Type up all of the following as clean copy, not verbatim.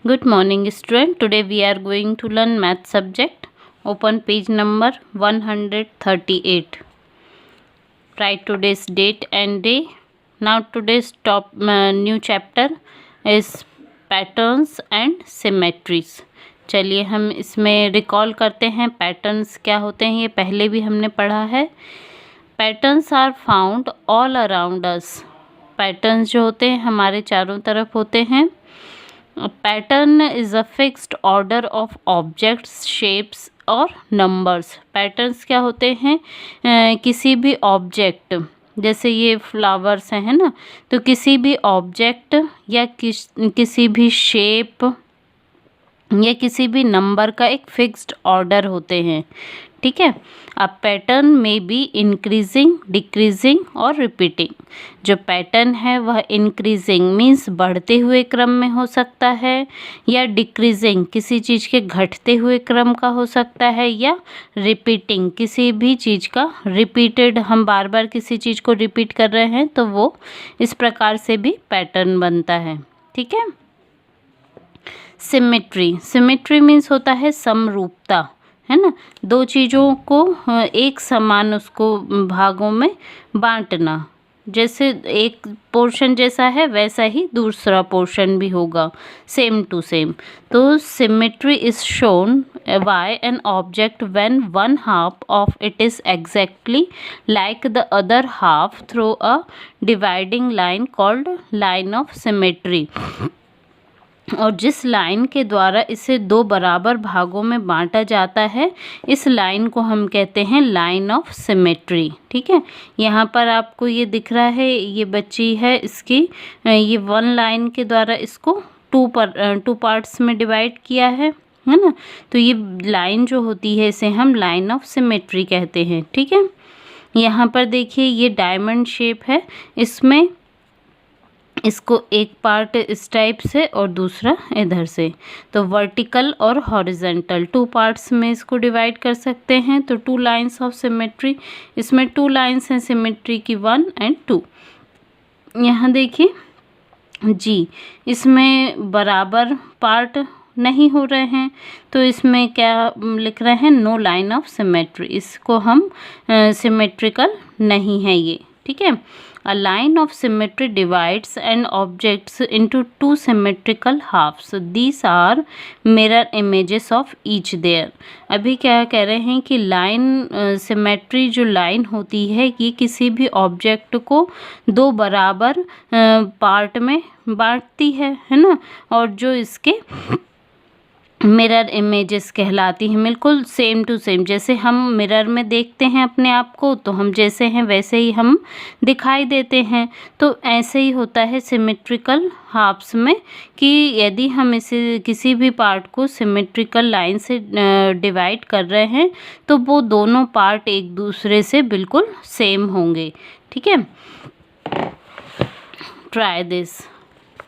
Good morning, student. Today we are going to learn math subject. Open page number 138. Write today's date and day. Now today's new chapter is patterns and symmetries. चलिए हम इसमें recall करते हैं patterns क्या होते हैं, ये पहले भी हमने पढ़ा है. Patterns are found all around us. Patterns जो होते हैं हमारे चारों तरफ होते हैं. Pattern is a fixed order of objects, shapes और नंबर्स. पैटर्न्स क्या होते हैं, किसी भी ऑब्जेक्ट, जैसे ये फ्लावर्स हैं, है ना, तो किसी भी ऑब्जेक्ट या किसी भी शेप या किसी भी नंबर का एक फिक्स्ड ऑर्डर होते हैं. ठीक है. अब पैटर्न में बी इंक्रीजिंग, डिक्रीजिंग और रिपीटिंग. जो पैटर्न है वह इंक्रीजिंग मीन्स बढ़ते हुए क्रम में हो सकता है, या डिक्रीजिंग किसी चीज़ के घटते हुए क्रम का हो सकता है, या रिपीटिंग किसी भी चीज़ का रिपीटेड, हम बार बार किसी चीज़ को रिपीट कर रहे हैं तो वो इस प्रकार से भी पैटर्न बनता है. ठीक है. सिमेट्री. सिमेट्री मीन्स होता है समरूपता, है ना, दो चीज़ों को एक समान उसको भागों में बांटना. जैसे एक पोर्शन जैसा है वैसा ही दूसरा पोर्शन भी होगा, सेम टू सेम. तो symmetry is shown by an object when one half of it is exactly like the other half through a dividing line called line of symmetry. और जिस लाइन के द्वारा इसे दो बराबर भागों में बांटा जाता है, इस लाइन को हम कहते हैं लाइन ऑफ सिमेट्री. ठीक है. यहाँ पर आपको ये दिख रहा है, ये बच्ची है, इसकी ये वन लाइन के द्वारा इसको टू पार्ट्स में डिवाइड किया है ना. तो ये लाइन जो होती है इसे हम लाइन ऑफ सिमेट्री कहते हैं. ठीक है. यहाँ पर देखिए ये डायमंड शेप है, इसमें इसको एक पार्ट इस टाइप से और दूसरा इधर से, तो वर्टिकल और हॉरिजेंटल टू पार्ट्स में इसको डिवाइड कर सकते हैं. तो टू लाइंस ऑफ सिमेट्री, इसमें टू लाइंस हैं सिमेट्री की, 1 और 2. यहाँ देखिए जी, इसमें बराबर पार्ट नहीं हो रहे हैं, तो इसमें क्या लिख रहे हैं, नो लाइन ऑफ सिमेट्री. इसको हम सिमेट्रिकल नहीं है ये. ठीक है. A line of symmetry divides an objects into two symmetrical halves. These are mirror images of each there. अभी क्या कह रहे हैं कि लाइन सिमेट्री जो लाइन होती है ये किसी भी ऑब्जेक्ट को दो बराबर पार्ट में बांटती है ना, और जो इसके मिरर इमेजेस कहलाती हैं. बिल्कुल सेम टू सेम, जैसे हम मिरर में देखते हैं अपने आप को, तो हम जैसे हैं वैसे ही हम दिखाई देते हैं. तो ऐसे ही होता है सिमेट्रिकल हाफ्स में, कि यदि हम इसे किसी भी पार्ट को सिमेट्रिकल लाइन से डिवाइड कर रहे हैं तो वो दोनों पार्ट एक दूसरे से बिल्कुल सेम होंगे. ठीक है. Try this.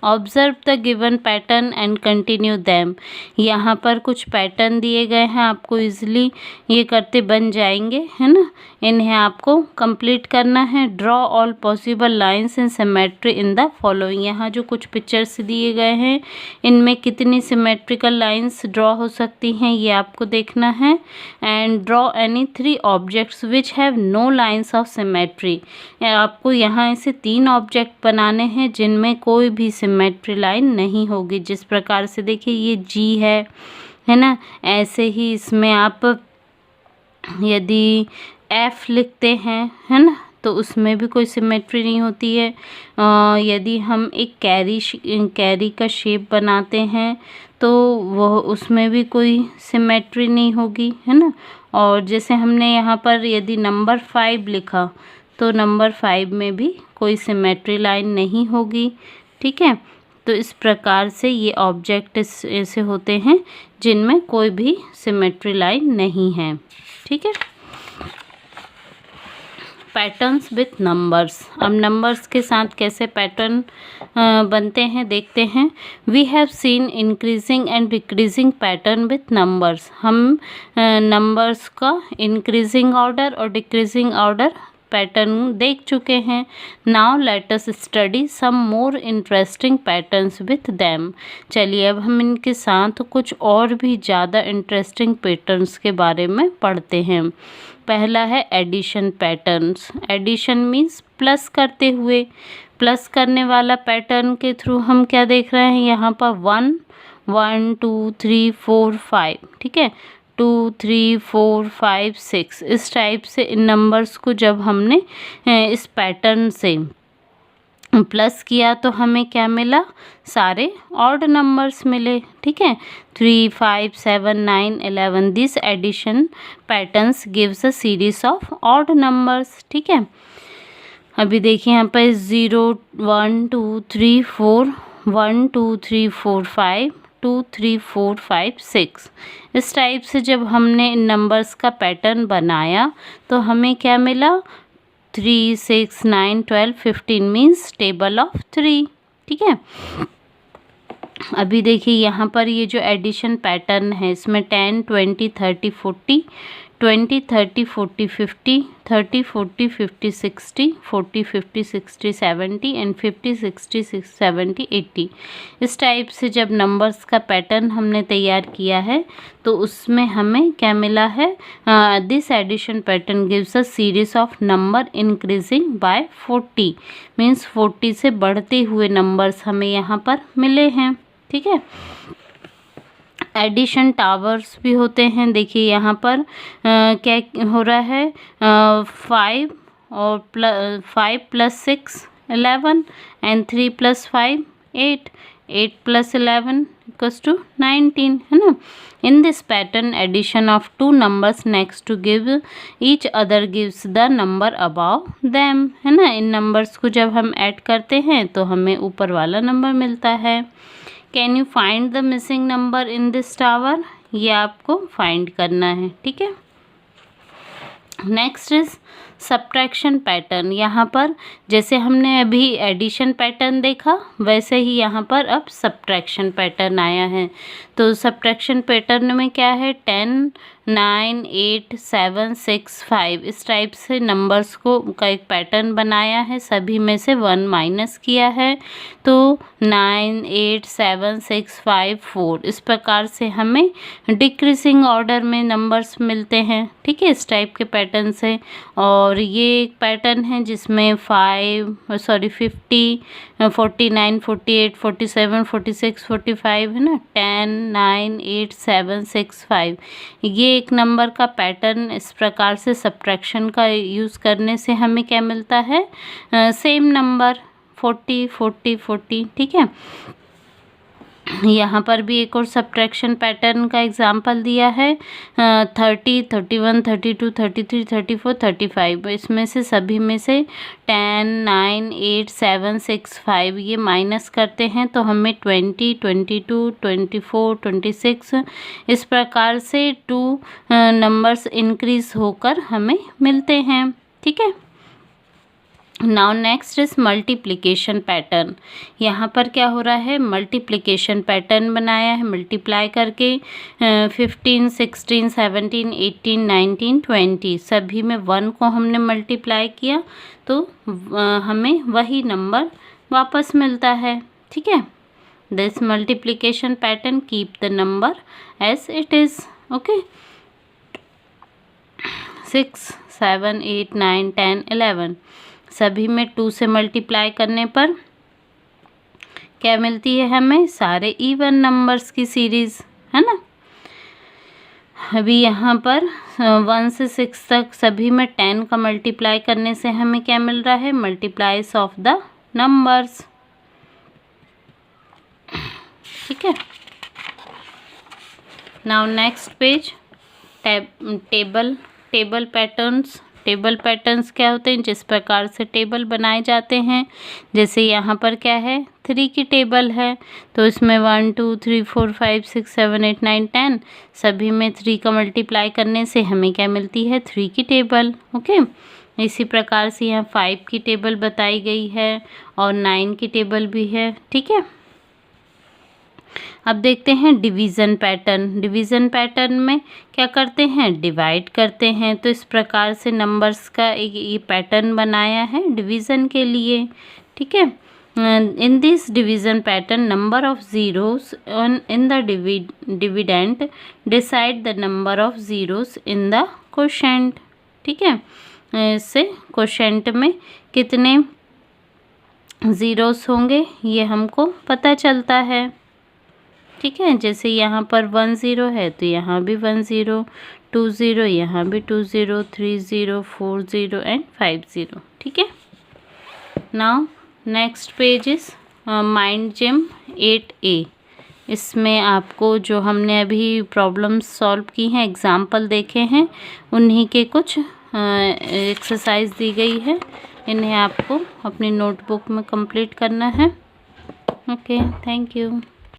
Observe the given pattern and continue them. यहाँ पर कुछ पैटर्न दिए गए हैं, आपको इजीली ये करते बन जाएंगे, है ना. इन्हें आपको कंप्लीट करना है. Draw all possible lines in symmetry in the following. यहाँ जो कुछ पिक्चर्स दिए गए हैं इनमें कितनी सिमेट्रिकल लाइंस ड्रॉ हो सकती हैं ये आपको देखना है. And draw any 3 objects which have no lines of symmetry. आपको यहाँ ऐसे 3 ऑब्जेक्ट बनाने हैं जिनमें कोई भी सिमेट्री लाइन नहीं होगी. जिस प्रकार से देखिए ये जी है ना, ऐसे ही इसमें आप यदि एफ लिखते हैं, है ना, तो उसमें भी कोई सिमेट्री नहीं होती है. यदि हम एक कैरी का शेप बनाते हैं तो वह उसमें भी कोई सिमेट्री नहीं होगी, है ना. और जैसे हमने यहाँ पर यदि नंबर 5 लिखा तो नंबर 5 में भी कोई सिमेट्री लाइन नहीं होगी. ठीक है. तो इस प्रकार से ये ऑब्जेक्ट ऐसे होते हैं जिनमें कोई भी सिमेट्री लाइन नहीं है. ठीक है. Patterns with numbers. अब नंबर्स के साथ कैसे पैटर्न बनते हैं देखते हैं. We have seen increasing and decreasing pattern with numbers. हम नंबर्स का इंक्रीजिंग ऑर्डर और डिक्रीजिंग ऑर्डर पैटर्न देख चुके हैं। Now let us study some more interesting patterns with them. चलिए अब हम इनके साथ कुछ और भी ज़्यादा इंटरेस्टिंग पैटर्न्स के बारे में पढ़ते हैं। पहला है addition patterns. Addition means plus करते हुए, प्लस करने वाला पैटर्न के थ्रू हम क्या देख रहे हैं यहाँ पर 1 1 2 3 4 5, ठीक है, 2 3 4 5 6 इस टाइप से इन नंबर्स को जब हमने इस पैटर्न से प्लस किया तो हमें क्या मिला, सारे ऑड नंबर्स मिले, ठीक है, 3 5 7 9 11। This addition patterns gives a series of odd numbers, ठीक है। अभी देखिए यहाँ पर 0 1 2 3 4 1 2 3 4 5 2 3 4 5 6 इस टाइप से जब हमने इन नंबर्स का पैटर्न बनाया तो हमें क्या मिला, 3 6 9 12 15 मीन्स टेबल ऑफ 3, ठीक है। अभी देखिए यहाँ पर ये जो एडिशन पैटर्न है इसमें 10 20 30 40 20 30 40 50 30 40 50 60 40 50 60 70 एंड 50 60 70 80 इस टाइप से जब नंबर्स का पैटर्न हमने तैयार किया है तो उसमें हमें क्या मिला है, this addition pattern gives a series of number increasing by 40 means 40 से बढ़ते हुए नंबर्स हमें यहाँ पर मिले हैं, ठीक है। एडिशन टावर्स भी होते हैं। देखिए यहाँ पर क्या हो रहा है, 5 और 5 + 6 11 एंड 3 + 5 8 8 + 11 = 19, है ना। In this pattern addition of two numbers next to give each other gives the number above them, है ना। इन नंबर्स को जब हम ऐड करते हैं तो हमें ऊपर वाला नंबर मिलता है। Can you find the missing number in this tower, ये आपको फाइंड करना है, ठीक है। Next is subtraction pattern. यहाँ पर जैसे हमने अभी एडिशन पैटर्न देखा वैसे ही यहाँ पर अब सब्ट्रैक्शन पैटर्न आया है। तो सब्ट्रैक्शन पैटर्न में क्या है, 10 9 8 7 6 5 इस टाइप से नंबर्स को का एक पैटर्न बनाया है, सभी में से 1 माइनस किया है तो 9 8 7 6 5 4 इस प्रकार से हमें डिक्रीजिंग ऑर्डर में नंबर्स मिलते हैं, ठीक है, इस टाइप के पैटर्न से। और ये एक पैटर्न है जिसमें 50 49 48 47 46 45 है ना, 10 9 8 7 6 5 ये एक नंबर का पैटर्न। इस प्रकार से सब्ट्रैक्शन का यूज़ करने से हमें क्या मिलता है, सेम नंबर 40 40 40, ठीक है। यहाँ पर भी एक और सब्ट्रैक्शन पैटर्न का एग्जाम्पल दिया है, 30 31 32 33 34 35 इसमें से सभी में से 10 9 8 7 6 5 ये माइनस करते हैं तो हमें 20 22 24 26 इस प्रकार से 2 नंबर्स इंक्रीज होकर हमें मिलते हैं, ठीक है। Now next is multiplication pattern. यहाँ पर क्या हो रहा है, मल्टीप्लिकेशन पैटर्न बनाया है, मल्टीप्लाई करके 15 16 17 18 19 20 सभी में 1 को हमने मल्टीप्लाई किया तो हमें वही नंबर वापस मिलता है, ठीक है। This multiplication pattern keep the number as it is, okay. 6 7 8 9 10 11 सभी में 2 से मल्टीप्लाई करने पर क्या मिलती है हमें, सारे इवन नंबर्स की सीरीज, है ना। अभी यहाँ पर 1 से 6 तक सभी में 10 का मल्टीप्लाई करने से हमें क्या मिल रहा है, मल्टीप्लाइज ऑफ द नंबर्स, ठीक है। Now next page, table patterns. Table patterns क्या होते हैं, जिस प्रकार से टेबल बनाए जाते हैं। जैसे यहाँ पर क्या है, 3 की टेबल है तो इसमें 1 2 3 4 5 6 7 8 9 10 सभी में 3 का मल्टीप्लाई करने से हमें क्या मिलती है, 3 की टेबल, ओके। इसी प्रकार से यहाँ 5 की टेबल बताई गई है और 9 की टेबल भी है, ठीक है। अब देखते हैं डिवीज़न पैटर्न। डिवीज़न पैटर्न में क्या करते हैं, डिवाइड करते हैं। तो इस प्रकार से नंबर्स का एक ये पैटर्न बनाया है डिवीज़न के लिए, ठीक है। In this division pattern number of zeros in the dividend decide the number of zeros in the quotient, ठीक है। इससे क्वोशेंट में कितने ज़ीरोस होंगे ये हमको पता चलता है, ठीक है। जैसे यहाँ पर 1 0 है तो यहाँ भी 1 0, 2 0, यहाँ भी 2 0, 3 0, 4 0 एंड 5 0, ठीक है। Now next page is mind gym 8A। इसमें आपको जो हमने अभी प्रॉब्लम्स सॉल्व की हैं, एग्जाम्पल देखे हैं, उन्हीं के कुछ एक्सरसाइज दी गई है। इन्हें आपको अपनी नोटबुक में कंप्लीट करना है। Okay, thank you.